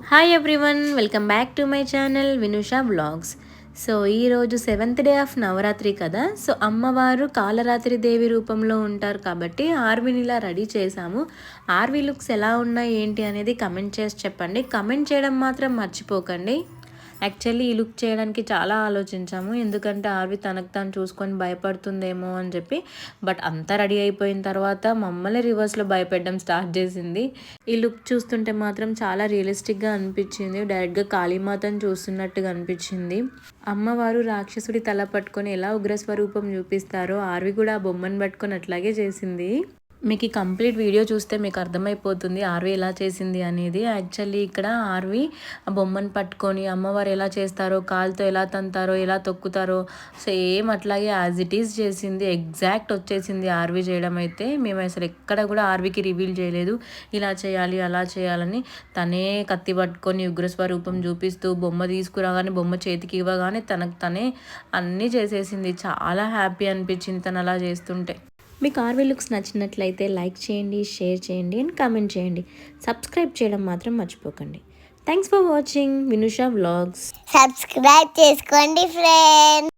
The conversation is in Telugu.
Hi everyone, welcome back to my channel Vinusha vlogs. So ఈరోజు 7th డే ఆఫ్ నవరాత్రి కదా. సో అమ్మవారు కాలరాత్రి దేవి రూపంలో ఉంటారు కాబట్టి ఆర్వీని ఇలా రెడీ చేశాము. ఆర్వీ లుక్స్ ఎలా ఉన్నాయి ఏంటి అనేది కమెంట్ చేసి చెప్పండి. కమెంట్ చేయడం మాత్రం మర్చిపోకండి. యాక్చువల్లీ ఈ లుక్ చేయడానికి చాలా ఆలోచించాము, ఎందుకంటే ఆర్వి తనకు తాను చూసుకొని భయపడుతుందేమో అని చెప్పి. బట్ అంతా రెడీ అయిపోయిన తర్వాత మమ్మల్ని రివర్స్లో భయపెట్టడం స్టార్ట్ చేసింది. ఈ లుక్ చూస్తుంటే మాత్రం చాలా రియలిస్టిక్గా అనిపించింది. డైరెక్ట్గా కాళీమాతను చూస్తున్నట్టుగా అనిపించింది. అమ్మవారు రాక్షసుడి తల పట్టుకొని ఎలా ఉగ్రస్వరూపం చూపిస్తారో ఆర్వి కూడా ఆ బొమ్మను పట్టుకొని అట్లాగే చేసింది. మీకు ఈ కంప్లీట్ వీడియో చూస్తే మీకు అర్థమైపోతుంది ఆర్వి ఎలా చేసింది అనేది. యాక్చువల్లీ ఇక్కడ ఆర్వి ఆ బొమ్మను పట్టుకొని అమ్మవారు ఎలా చేస్తారో, కాలుతో ఎలా తంతారో, ఎలా తొక్కుతారో సేమ్ అట్లాగే యాజ్ ఇట్ ఈజ్ చేసింది. ఎగ్జాక్ట్ వచ్చేసింది ఆర్వి చేయడం అయితే. మేము అసలు ఎక్కడ కూడా ఆర్వికి రివీల్ చేయలేదు ఇలా చేయాలి అలా చేయాలని. తనే కత్తి పట్టుకొని ఉగ్రస్వరూపం చూపిస్తూ బొమ్మ తీసుకురాగానే, బొమ్మ చేతికి ఇవ్వగానే తనకు తనే అన్నీ చేసేసింది. చాలా హ్యాపీ అనిపించింది తను అలా చేస్తుంటే. మీకు ఆర్వీ లుక్స్ నచ్చినట్లయితే లైక్ చేయండి, షేర్ చేయండి అండ్ కామెంట్ చేయండి. సబ్స్క్రైబ్ చేయడం మాత్రం మర్చిపోకండి. Thanks for watching Vinusha vlogs. Subscribe చేసుకోండి ఫ్రెండ్స్.